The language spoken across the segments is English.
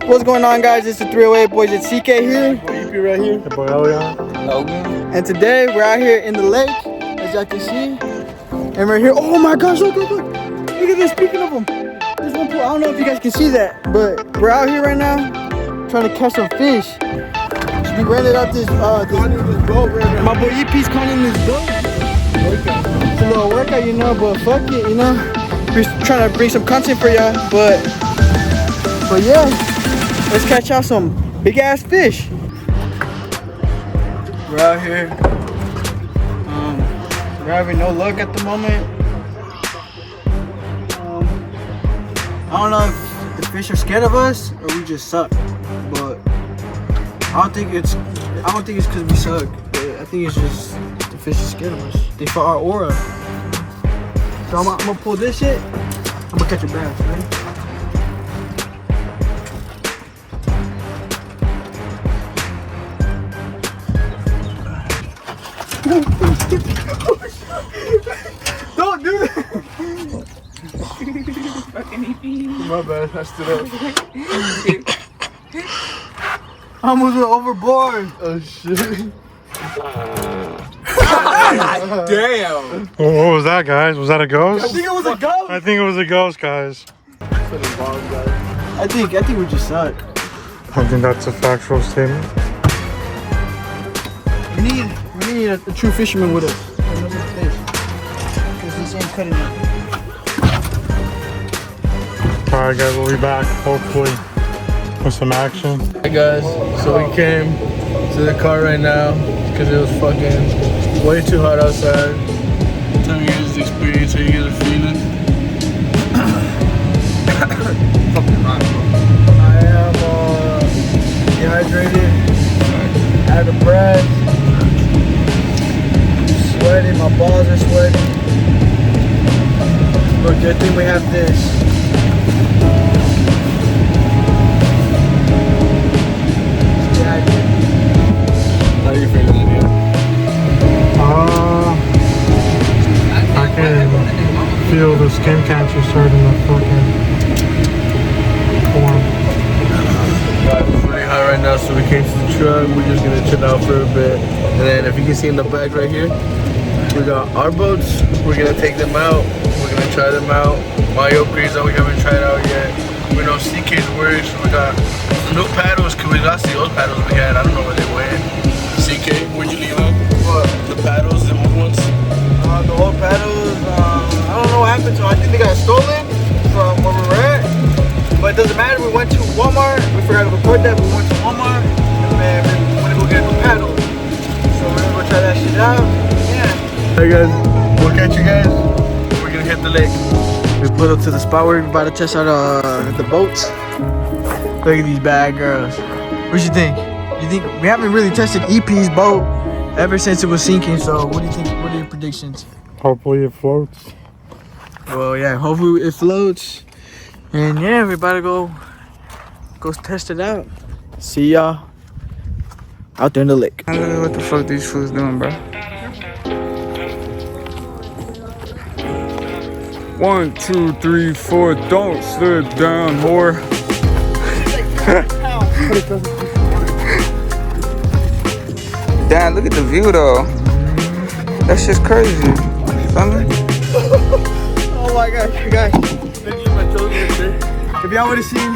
What's going on, guys? It's the 308 boys. It's CK here. Boy EP right here. The boy Elian Ft Logan. And today we're out here in the lake, as y'all can see. And we're here. Oh my gosh, look. Look at this. Speaking of them, there's one pool. I don't know if you guys can see that, but we're out here right now trying to catch some fish. We rented out this boat right now. My boy EP's caught in this boat. It's a little workout, you know, but fuck it, you know. We're trying to bring some content for y'all, but yeah, let's catch out some big ass fish. We're out here. We're having no luck at the moment. I don't know if the fish are scared of us or we just suck, but I don't think it's because we suck. I think it's just the fish is scared of us. They felt our aura. So I'm gonna pull this shit. I'm gonna catch a bass, right? Don't do that! Fucking EP. My bad, I stood up. I almost went overboard. Oh shit. Damn! What was that, guys? Was that a ghost? I think it was a ghost. I think it was a ghost, guys. I think we just suck. I think that's a factual statement. We need a true fisherman with us. Because this ain't cutting it. Alright, guys, we'll be back, hopefully, with some action. Hey guys, so we came to the car right now because it was fucking way too hot outside. Tell me you guys the experience, how you guys are feeling. Fucking hot. I am dehydrated, out of breath, sweating, my balls are sweating. But good thing we have this. How are you feeling, Elian? I can feel the skin cancer starting to fucking form. Guys, it's really hot right now, so we came to the truck. We're just gonna chill out for a bit. And then if you can see in the back right here, we got our boats. We're gonna take them out. We're gonna try them out. Mayo Breeza, we haven't tried out yet. We know CK's works. We got new paddles, cause we lost the old paddles we had. I don't know where they went. CK, where'd you leave them? What? The paddles, the old ones. The old paddles, I don't know what happened to them. I think they got stolen from where we were at. But it doesn't matter, we went to Walmart. We forgot to record that, but we went to Walmart. And man, we went to go get new paddles. So we're gonna go try that shit out. Yeah. Hey guys, we'll catch you guys. We're gonna hit the lake. We put up to the spot where we're about to test out the boats. Look at these bad girls. What you think? You think we haven't really tested EP's boat ever since it was sinking? So what do you think? What are your predictions? Hopefully it floats. Well, yeah, hopefully it floats. And yeah, we about to go test it out. See y'all out there in the lake. I don't know what the fuck these fools doing, bro. 1, 2, 3, 4. Don't slip down, whore. Damn, look at the view though. That's just crazy. Feel me? Oh my gosh, guys. If y'all would have seen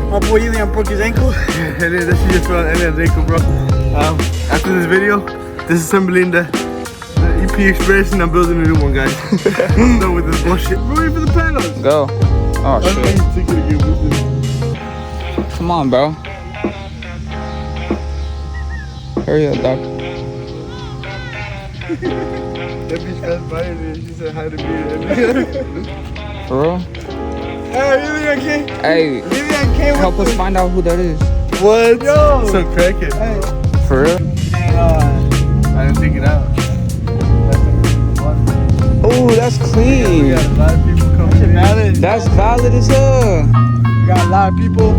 my boy Elian broke his ankle. Yeah, it is. This is just about Elian's ankle, bro. After this video, disassembling the EP Express and I'm building a new one, guys. I'm done with this bullshit. We're waiting for the panels. Go. Oh shit. Come on, bro. Hurry up, doc. That bitch passed by and she said hi to me. For real? Hey, Elian came. Hey, Elian came help with us find out who that is. What? Yo. So cracking. Hey. For real? I didn't think it out. Oh, that's We clean. got a lot of people coming in. Valid. That's valid as hell. We got a lot of people.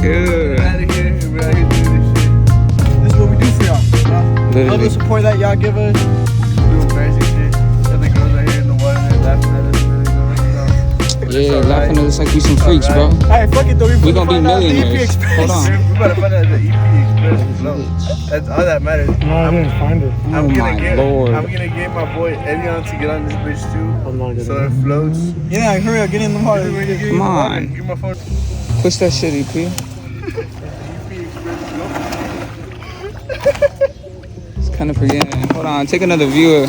Good. We're out of here and we're out here doing this shit. This is what we do for y'all. You know? Love Literally. the support that y'all give us. Doing crazy shit. And the girls out here in the water, they're laughing at us. And they're going, you know. Yeah, laughing at us like we some freaks, bro. Alright, fuck it though. We gonna be millionaires. Hold on. We better find out the EP Express float. That's all that matters. No, I didn't find it. Oh my lord. I'm gonna get my boy Elian to get on this bitch too. I'm not So it floats. Yeah, hurry up, get in the water. Come on. Give my phone. Push that shit, EP. It's kind of forgetting. Hold on, take another view.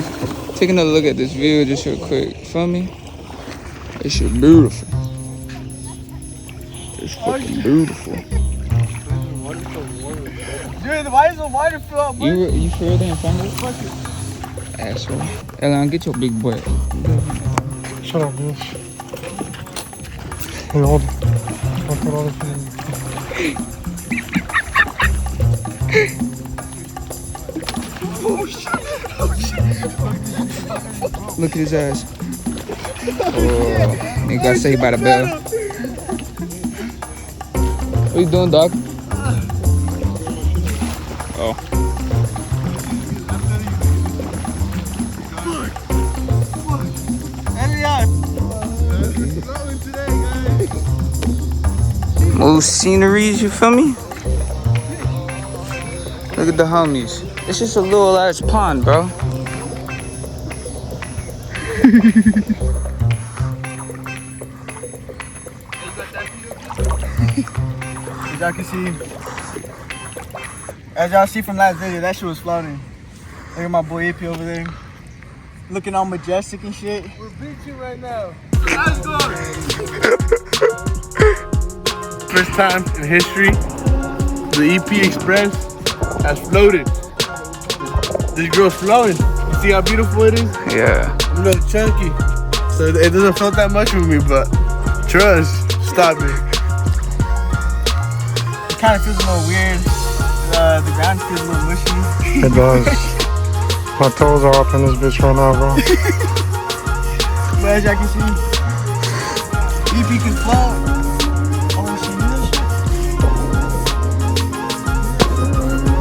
Take another look at this view just real quick. Feel me? This shit beautiful. It's fucking beautiful. Dude, why is the water fill up? You for real didn't find it? Asshole. Elian, get your big butt. Shut up, bitch. Hey, hold it. I'll put all this in. Look at his ass. Oh, nigga got saved by the bell. What you doing, dog? Oh. Move sceneries, you feel me? Look at the homies. It's just a little ass pond, bro. As y'all see from last video, that shit was floating. Look at my boy AP over there. Looking all majestic and shit. We're beaching right now. Let's go! First time in history, the EP Express has floated. This girl's floating. You see how beautiful it is? Yeah. A little chunky. So it doesn't float that much with me, but trust, stop it. It kind of feels a little weird. The ground feels a little mushy. It does. My toes are up in this bitch right now, bro. But as y'all can see, EP can float. Oh, she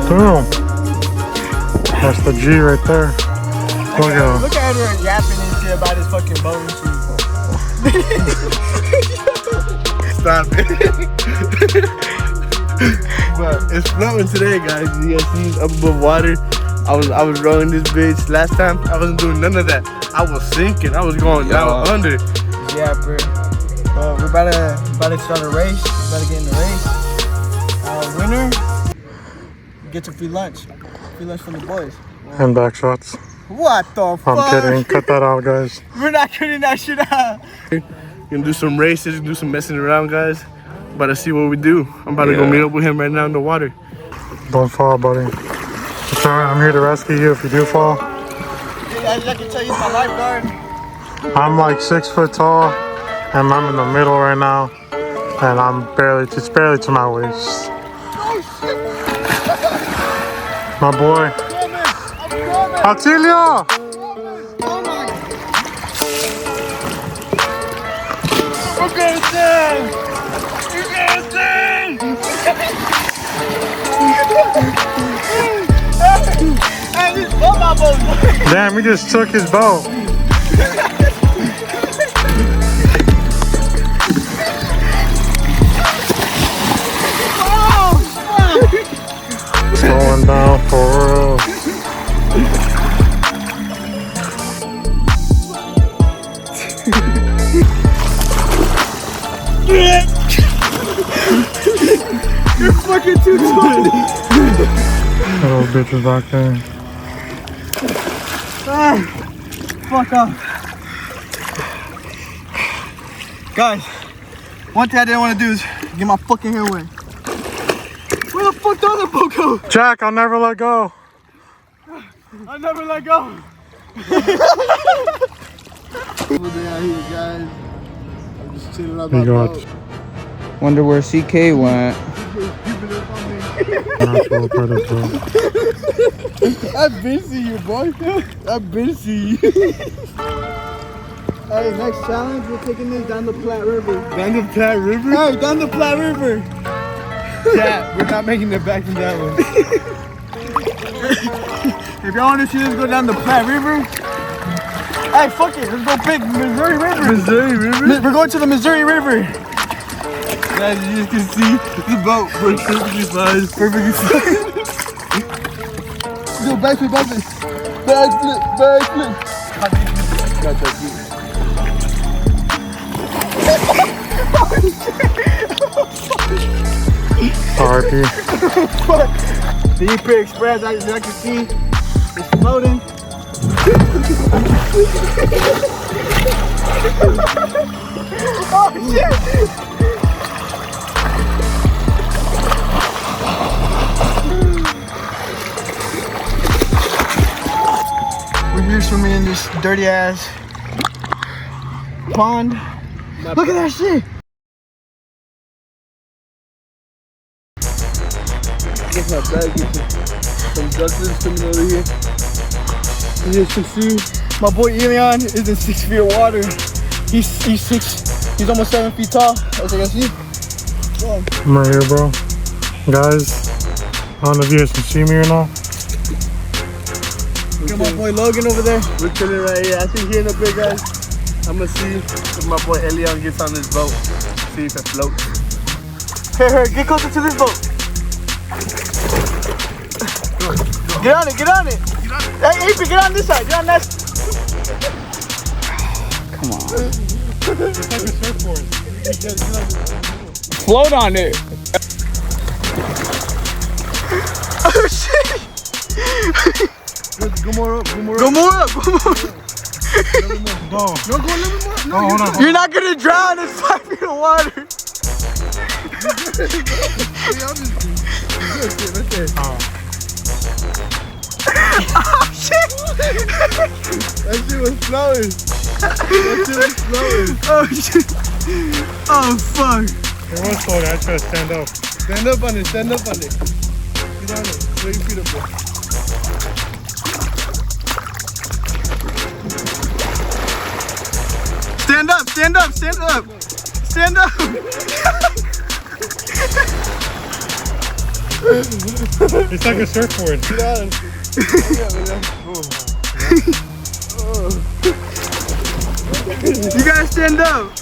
Damn. That's the G right there. Look at him. Look at her yapping and shit about his fucking boat and shit. Stop it. But it's floating today, guys. You guys see it's up above water. I was rowing this bitch. Last time I wasn't doing none of that. I was sinking. I was going down under. Yeah, bro. We're about to start a race. We're about to get in the race. Winner, get your free lunch. Free lunch from the boys. And back shots. What the fuck? I'm kidding. Cut that out, guys. We're not cutting that shit out. Gonna do some races, do some messing around, guys. About to see what we do. I'm about to go meet up with him right now in the water. Don't fall, buddy. It's alright. I'm here to rescue you if you do fall. As I can tell you, my lifeguard. I'm like 6 foot tall, and I'm in the middle right now, and it's barely to my waist. My boy. Auxilio! We're going down! We're going down! Hey, this boat, my boat! Damn, we just took his boat. It's going down for real. You're fucking too tall. Little bitches back there. Fuck off. Guys, one thing I didn't want to do is get my fucking hair wet. Where the fuck did the boat go? Jack, I'll never let go. I'll never let go. Good day out here, guys. I'm just chilling out You my got boat. Wonder where CK went. natural predator. I've been seeing you, boy. I've been seeing you. Hey, next challenge, we're taking this down the Platte River. Down the Platte River? Hey, down the Platte River. Yeah, we're not making it back from that one. If y'all want to see us go down the Platte River, Hey, fuck it. Let's go pick Missouri River. Missouri River? We're going to the Missouri River. Guys, you just can see the boat perfectly fine. Perfectly fine. Yo, backflip, backflip. Backflip, backflip. Got that RP. The EP Express, as I can see, is floating. Oh shit! We're here swimming in this dirty ass pond. Look at that shit! Look how bad you some ducklings coming over here. As you can see, my boy Elian is in 6 feet of water. He's almost 7 feet tall, as you can see. I'm right here, bro. Guys, I don't know if you guys can see me or not. Look at my boy Logan over there. We're chilling right here. I think here in a bit, guys, I'm gonna see if my boy Elian gets on this boat. See if it floats. Here, get closer to this boat. Get on it, get on it. Hey, AP, get on this side, get on that side. Come on. It's like a surfboard. Float on it. Oh shit! Go more up, go more up. Go more up, go more up. Go. No, go a little bit more. No, Oh, hold on. You're not gonna drown in 5 feet of water. right there. Oh shit! That shit was flowing. That shit was flowing. Oh shit! Oh fuck! It was floating. I tried to stand up. Stand up on it, stand up on it. Get on it. Throw your feet up there. Stand up, stand up, stand up! Stand up! It's like a surfboard. Get on it. You gotta stand up!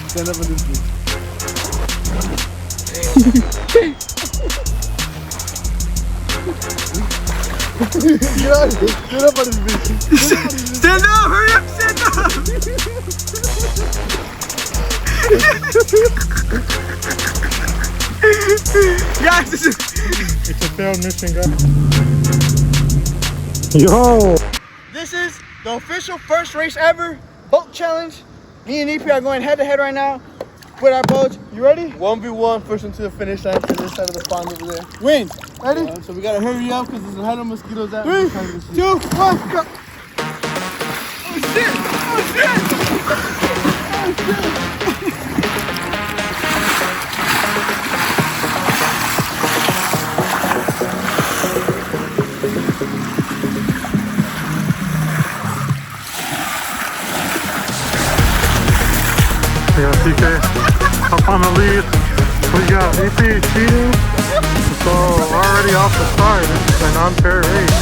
Stand up on this beach. Get on it. Get up on this beach. Stand up! Hurry up! Stand up! Guys, this is... It's a failed mission, guys. Yo! This is the official first race ever, boat challenge. Me and EP are going head to head right now with our boats. You ready? 1v1, first one to the finish line to this side of the pond over there. Win. Ready? So we gotta hurry up because there's a lot of mosquitoes out. 3, 2, 1, go. Oh shit! Oh shit! We got TK up on the lead. We got EP cheating. So already off the start. This is an unfair race.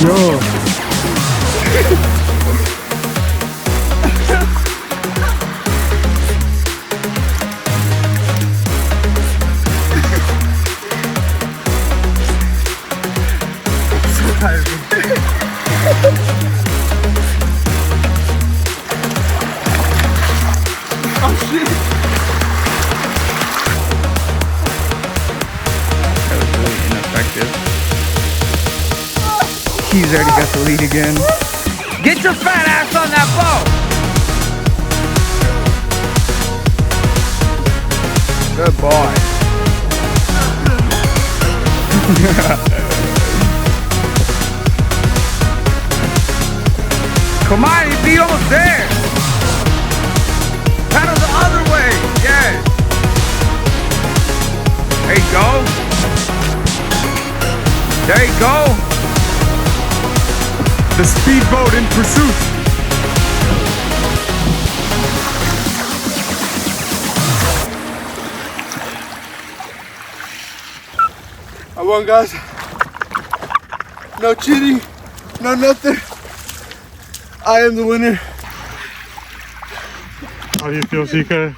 Yo. Oh shit! That was really ineffective. He's already got the lead again. Get your fat ass on that boat! Good boy. Come on, you be almost there. Paddle the other way. Yes. There you go. The speedboat in pursuit. I won, guys. No cheating, no nothing. I am the winner. How do you feel, CK,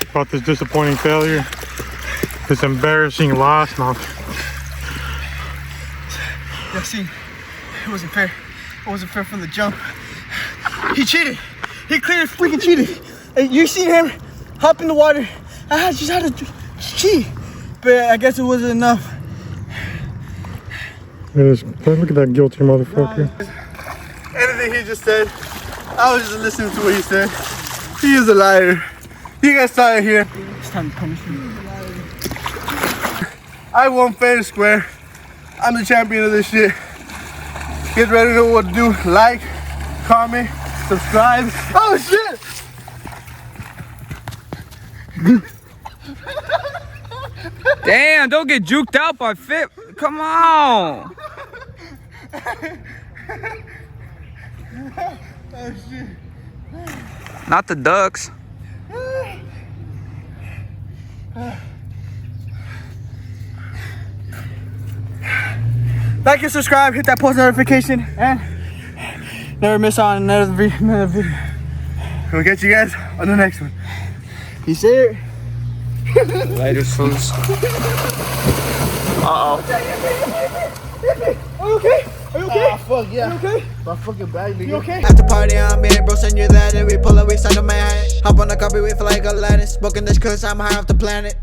about this disappointing failure? This embarrassing loss now. Yeah, see, it wasn't fair. It wasn't fair from the jump. He cheated. He clearly freaking cheated. And you see him hop in the water. I just had to cheat. But I guess it wasn't enough. Look at that guilty motherfucker. Anything he just said, I was just listening to what he said. He is a liar. You guys saw it here. It's time to punish me. I won fair and square. I'm the champion of this shit. Get ready to know what to do. Like, comment, subscribe. Oh shit! Damn, don't get juked out by Fit. Come on. Oh shit. Not the ducks. Like and subscribe, hit that post notification, and never miss on another video. We'll catch you guys on the next one. You see it? Later, fools. Uh-oh. Are you okay? Are you okay? Ah, fuck yeah. Are you okay? My fucking bag, nigga. You okay? After party, I'm in, bro, send you that, and we pull up, we side of my hand. Hop on the car, we feel like Aladdin. Smoking this cause I'm high off the planet.